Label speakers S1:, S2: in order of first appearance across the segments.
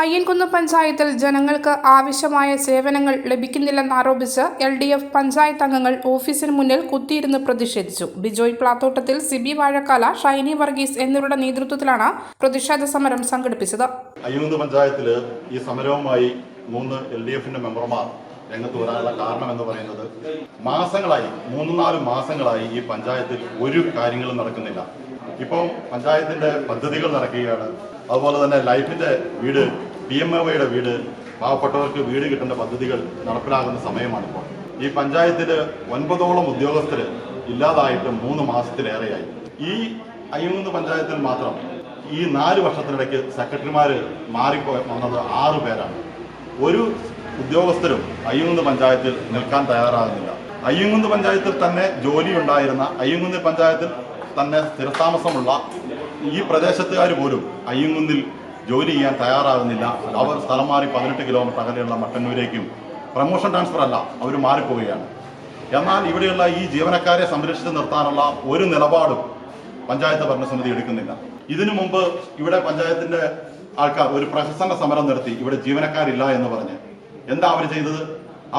S1: അയ്യൻകുന്ന് പഞ്ചായത്തിൽ ജനങ്ങൾക്ക് ആവശ്യമായ സേവനങ്ങൾ ലഭിക്കുന്നില്ലെന്നാരോപിച്ച് LDF പഞ്ചായത്ത് അംഗങ്ങൾ ഓഫീസിന് മുന്നിൽ കുത്തിയിരുന്ന് പ്രതിഷേധിച്ചു. ബിജോയ് പ്ലാത്തോട്ടത്തിൽ, സിബി വാഴക്കാല, ഷൈനി വർഗീസ് എന്നിവരുടെ നേതൃത്വത്തിലാണ് പ്രതിഷേധ സമരം സംഘടിപ്പിച്ചത്.
S2: അയ്യൻകുന്ന് പഞ്ചായത്തിൽ ഈ സമരവുമായി 3 LDF മെമ്പർമാർ രംഗത്ത് വരാനുള്ള കാരണം എന്ന് പറയുന്നത്, മാസങ്ങളായി 3-4 മാസങ്ങളായി ഈ പഞ്ചായത്തിൽ ഒരു കാര്യങ്ങളും നടക്കുന്നില്ല. ഇപ്പോൾ പഞ്ചായത്തിന്റെ പദ്ധതികൾ നടക്കുകയാണ്. അതുപോലെ തന്നെ ലൈഫിന്റെ വീട്, PMAY വീട്, പാവപ്പെട്ടവർക്ക് വീട് കിട്ടേണ്ട പദ്ധതികൾ നടപ്പിലാകുന്ന സമയമാണിപ്പോൾ. ഈ പഞ്ചായത്തിൽ 9ഓളം ഉദ്യോഗസ്ഥർ ഇല്ലാതായിട്ട് 3 മാസത്തിലേറെയായി. ഈ അയ്യൻകുന്ന് പഞ്ചായത്തിൽ മാത്രം ഈ 4 വർഷത്തിനിടയ്ക്ക് സെക്രട്ടറിമാർ വന്നത് 6 പേരാണ്. ഒരു ഉദ്യോഗസ്ഥരും അയ്യൻകുന്ന് പഞ്ചായത്തിൽ നിൽക്കാൻ തയ്യാറാകുന്നില്ല. അയ്യൻകുന്ന് പഞ്ചായത്തിൽ തന്നെ ജോലി ഉണ്ടായിരുന്ന, അയ്യൻകുന്ന് പഞ്ചായത്തിൽ തന്നെ സ്ഥിരതാമസമുള്ള ഈ പ്രദേശത്തുകാർ പോലും അയ്യൻകുന്നിൽ ജോലി ചെയ്യാൻ തയ്യാറാകുന്നില്ല. അവർ സ്ഥലം മാറി 18 കിലോമീറ്റർ അകലെയുള്ള മട്ടന്നൂരേക്കും, പ്രമോഷൻ ട്രാൻസ്ഫർ അല്ല, അവർ മാറിപ്പോവുകയാണ്. എന്നാൽ ഇവിടെയുള്ള ഈ ജീവനക്കാരെ സംരക്ഷിച്ച് നിർത്താനുള്ള ഒരു നിലപാടും പഞ്ചായത്ത് ഭരണസമിതി എടുക്കുന്നില്ല. ഇതിനു മുമ്പ് ഇവിടെ പഞ്ചായത്തിന്റെ ആൾക്കാർ ഒരു പ്രഹസന സമരം നടത്തി, ഇവിടെ ജീവനക്കാരില്ല എന്ന് പറഞ്ഞ്. എന്താ അവർ ചെയ്തത്?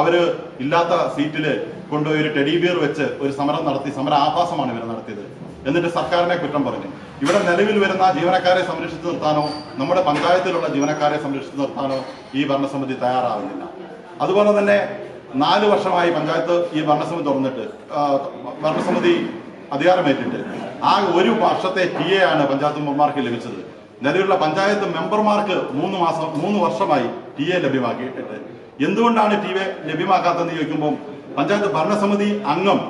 S2: അവര് ഇല്ലാത്ത സീറ്റിൽ കൊണ്ടുപോയി ഒരു ടെഡി ബിയർ വെച്ച് ഒരു സമരം നടത്തി. സമര ആഭാസമാണ് ഇവർ നടത്തിയത്. എന്നിട്ട് സർക്കാരിനെ കുറ്റം പറഞ്ഞു. ഇവിടെ നിലവിൽ വരുന്ന ജീവനക്കാരെ സംരക്ഷിച്ചു നിർത്താനോ നമ്മുടെ പഞ്ചായത്തിലുള്ള ജീവനക്കാരെ സംരക്ഷിച്ചു നിർത്താനോ ഈ ഭരണസമിതി തയ്യാറാകുന്നില്ല. അതുപോലെ തന്നെ 4 വർഷമായി പഞ്ചായത്ത് ഈ ഭരണസമിതി തുറന്നിട്ട്, ഭരണസമിതി അധികാരമേറ്റിട്ട് ആ ഒരു വർഷത്തെ TA ആണ് പഞ്ചായത്ത് മെമ്പർമാർക്ക് ലഭിച്ചത്. നിലവിലുള്ള പഞ്ചായത്ത് മെമ്പർമാർക്ക് 3 വർഷമായി TA ലഭ്യമാക്കിയിട്ടുണ്ട്. എന്തുകൊണ്ടാണ് TA ലഭ്യമാക്കാത്തതെന്ന് ചോദിക്കുമ്പോൾ, പഞ്ചായത്ത് ഭരണസമിതി അംഗം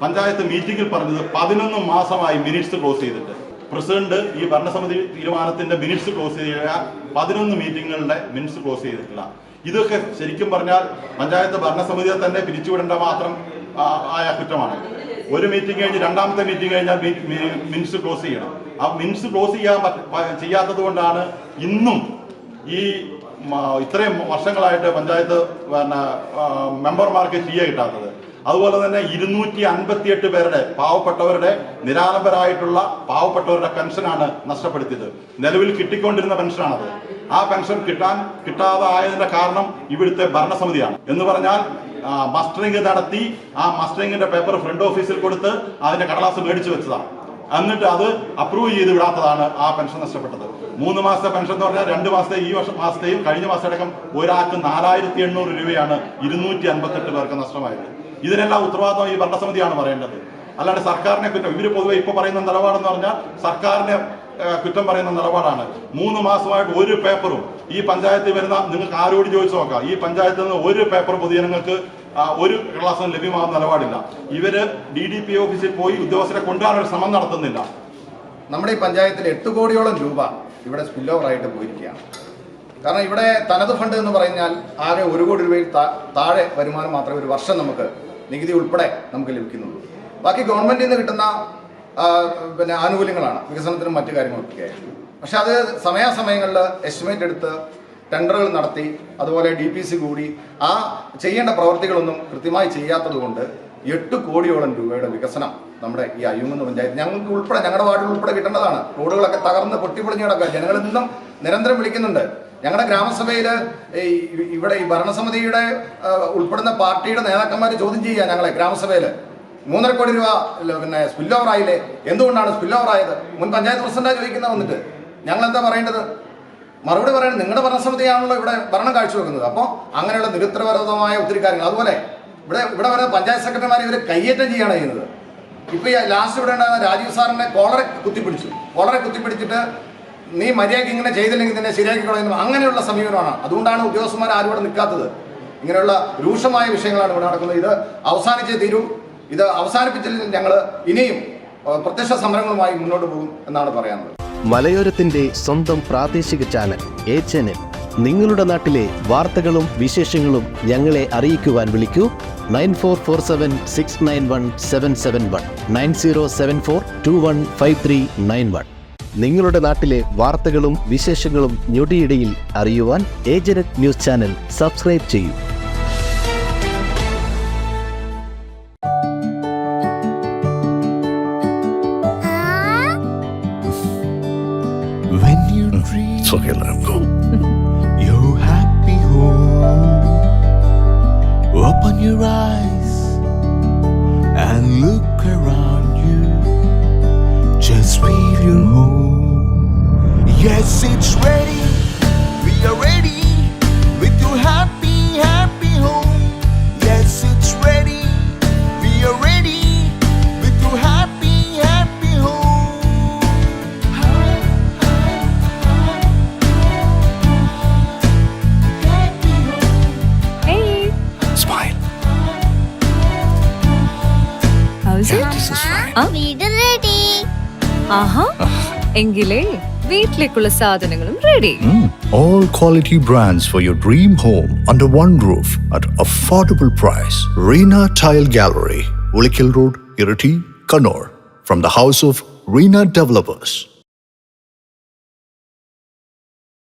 S2: പഞ്ചായത്ത് മീറ്റിംഗിൽ പറഞ്ഞത് 11 മാസമായി മിനിറ്റ്സ് ക്ലോസ് ചെയ്തിട്ട്. പ്രസിഡന്റ് ഈ ഭരണസമിതി തീരുമാനത്തിന്റെ മിനിറ്റ്സ് ക്ലോസ് ചെയ്യുക, 11 മീറ്റിങ്ങുകളുടെ മിനിറ്റ്സ് ക്ലോസ് ചെയ്തിട്ടില്ല. ഇതൊക്കെ ശരിക്കും പറഞ്ഞാൽ പഞ്ചായത്ത് ഭരണസമിതിയെ തന്നെ പിരിച്ചുവിടേണ്ട മാത്രം ആയ കുറ്റമാണ്. ഒരു മീറ്റിംഗ് കഴിഞ്ഞ് രണ്ടാമത്തെ മീറ്റിംഗ് കഴിഞ്ഞാൽ മിനിറ്റ്സ് ക്ലോസ് ചെയ്യണം. ആ മിനിറ്റ്സ് ക്ലോസ് ചെയ്യാത്തത് കൊണ്ടാണ് ഇന്നും ഈ ഇത്രയും വർഷങ്ങളായിട്ട് പഞ്ചായത്ത് മെമ്പർമാർക്ക് TA കിട്ടാത്തത്. അതുപോലെ തന്നെ 258 പേരുടെ പാവപ്പെട്ടവരുടെ, നിരാലംബരായിട്ടുള്ള പാവപ്പെട്ടവരുടെ പെൻഷനാണ് നഷ്ടപ്പെടുത്തിയത്. നിലവിൽ കിട്ടിക്കൊണ്ടിരുന്ന പെൻഷനാണത്. ആ പെൻഷൻ കിട്ടാതെ ആയതിന്റെ കാരണം ഇവിടുത്തെ ഭരണസമിതിയാണ്. എന്ന് പറഞ്ഞാൽ മസ്റ്ററിംഗ് നടത്തി, ആ മസ്റ്ററിംഗിന്റെ പേപ്പർ ഫ്രണ്ട് ഓഫീസിൽ കൊടുത്ത് അതിന്റെ കടലാസ് മേടിച്ചു വെച്ചതാണ്. എന്നിട്ട് അത് അപ്രൂവ് ചെയ്ത് വിടാത്തതാണ് ആ പെൻഷൻ നഷ്ടപ്പെട്ടത്. 3 മാസത്തെ പെൻഷൻ എന്ന് പറഞ്ഞാൽ 2 മാസത്തെ, ഈ മാസത്തെയും കഴിഞ്ഞ മാസത്തടക്കം ഒരാൾക്ക് 4800 രൂപയാണ് 258 പേർക്ക് നഷ്ടമായത്. ഇതിനെല്ലാം ഉത്തരവാദിത്വം ഈ ഭരണസമിതിയാണ് പറയേണ്ടത്, അല്ലാണ്ട് സർക്കാരിനെ കുറ്റം. ഇവര് പൊതുവെ ഇപ്പൊ പറയുന്ന നിലപാടെന്ന് പറഞ്ഞാൽ സർക്കാരിനെ കുറ്റം പറയുന്ന നിലപാടാണ്. 3 മാസമായിട്ട് ഒരു പേപ്പറും ഈ പഞ്ചായത്തിൽ വരുന്ന, നിങ്ങൾക്ക് ആരോട് ചോദിച്ചു നോക്കാം, ഈ പഞ്ചായത്തിൽ നിന്ന് ഒരു പേപ്പർ പൊതുജനങ്ങൾക്ക് ഒരു ക്ലാസ്സും ലഭ്യമാകുന്ന നിലപാടില്ല. ഇവര് DDP ഓഫീസിൽ പോയി ഉദ്യോഗസ്ഥരെ കൊണ്ടുവരാൻ ഒരു ശ്രമം നടത്തുന്നില്ല.
S3: നമ്മുടെ ഈ പഞ്ചായത്തിൽ 8 കോടിയോളം രൂപ ഇവിടെ സ്പിൽ ഓവർ ആയിട്ട് പോയിരിക്കുകയാണ്. കാരണം ഇവിടെ തനത് ഫണ്ട് എന്ന് പറഞ്ഞാൽ ആകെ 1 കോടി രൂപയിൽ താഴെ വരുമാനം മാത്രമേ ഒരു വർഷം നമുക്ക് നികുതി ഉൾപ്പെടെ നമുക്ക് ലഭിക്കുന്നുള്ളൂ. ബാക്കി ഗവൺമെന്റിൽ നിന്ന് കിട്ടുന്ന ആനുകൂല്യങ്ങളാണ് വികസനത്തിനും മറ്റു കാര്യങ്ങൾക്കൊക്കെ. പക്ഷെ അത് സമയാസമയങ്ങളിൽ എസ്റ്റിമേറ്റ് എടുത്ത് ടെൻഡറുകൾ നടത്തി, അതുപോലെ DPC കൂടി ആ ചെയ്യേണ്ട പ്രവൃത്തികളൊന്നും കൃത്യമായി ചെയ്യാത്തത് കൊണ്ട് 8 കോടിയോളം രൂപയുടെ വികസനം നമ്മുടെ ഈ അയ്യൻകുന്ന് പഞ്ചായത്ത്, ഞങ്ങൾക്ക് ഉൾപ്പെടെ, ഞങ്ങളുടെ വാർഡിൽ ഉൾപ്പെടെ കിട്ടേണ്ടതാണ്. റോഡുകളൊക്കെ തകർന്ന് പൊട്ടിപ്പൊളിഞ്ഞ് കിടക്കുക. ജനങ്ങൾ ഇന്നും നിരന്തരം വിളിക്കുന്നുണ്ട്. ഞങ്ങളുടെ ഗ്രാമസഭയിൽ ഇവിടെ ഈ ഭരണസമിതിയുടെ ഉൾപ്പെടുന്ന പാർട്ടിയുടെ നേതാക്കന്മാർ ചോദ്യം ചെയ്യുക ഞങ്ങളെ ഗ്രാമസഭയിൽ. 3.5 കോടി രൂപ സ്പിൽ ഓവർ ആയില്ലേ, എന്തുകൊണ്ടാണ് സ്പിൽ ഓവർ ആയത്? മുൻ പഞ്ചായത്ത് പ്രസിഡന്റാണ് ചോദിക്കുന്നത്. വന്നിട്ട് ഞങ്ങൾ എന്താ പറയേണ്ടത്? മറുപടി പറയുന്നത് നിങ്ങളുടെ ഭരണസമിതിയാണല്ലോ ഇവിടെ ഭരണം കാഴ്ചവെക്കുന്നത്. അപ്പോൾ അങ്ങനെയുള്ള നിരുത്തരവാദമായ ഒത്തിരി കാര്യങ്ങൾ. അതുപോലെ ഇവിടെ വരുന്ന പഞ്ചായത്ത് സെക്രട്ടറിമാരെ ഇവർ കയ്യേറ്റം ചെയ്യുകയാണ് ചെയ്യുന്നത്. ഇപ്പൊ ഈ ലാസ്റ്റ് ഇവിടെ ഉണ്ടായിരുന്ന രാജീവ് സാറിനെ കോളറെ കുത്തിപ്പിടിച്ചിട്ട് നീ മര്യാദയ്ക്ക് ഇങ്ങനെ ചെയ്തില്ലെങ്കിൽ തന്നെ ശരിയാക്കി കളയുന്നു, അങ്ങനെയുള്ള സമീപനമാണ്. അതുകൊണ്ടാണ് ഉദ്യോഗസ്ഥന്മാർ ആരും ഇവിടെ നിൽക്കാത്തത്. ഇങ്ങനെയുള്ള രൂക്ഷമായ വിഷയങ്ങളാണ് ഇവിടെ നടക്കുന്നത്. ഇത് അവസാനിച്ചേ തീരൂ. ഇത് അവസാനിപ്പിച്ചില്ലെങ്കിൽ ഞങ്ങൾ ഇനിയും പ്രത്യക്ഷ സമരങ്ങളുമായി മുന്നോട്ട് പോകും എന്നാണ് പറയാനുള്ളത്.
S4: മലയോരത്തിന്റെ സ്വന്തം പ്രാദേശിക ചാനൽ A-Channel. നിങ്ങളുടെ നാട്ടിലെ വാർത്തകളും വിശേഷങ്ങളും ഞങ്ങളെ അറിയിക്കുവാൻ വിളിക്കൂ 9447691771 9074215391. നിങ്ങളുടെ നാട്ടിലെ വാർത്തകളും വിശേഷങ്ങളും ഞൊടിയിടയിൽ അറിയുവാൻ A-Channel ന്യൂസ് ചാനൽ സബ്സ്ക്രൈബ് ചെയ്യൂ.
S5: It's okay, let him go. Yes, it's ready. We are ready with your happy, happy home. Yes, it's ready. We are ready with your happy, happy home.
S6: Hey,
S5: Smile.
S6: how's it?
S5: This is fine.
S7: വീട് ready.
S6: ആഹാ എങ്കിലേ വീട്ടിലേക്കുള്ള സാധനങ്ങളും ready.
S5: All quality brands for your dream home under one roof at affordable price. Reena Tile Gallery, Ulikil Road, Irati, Kannur. From the house of Reena Developers.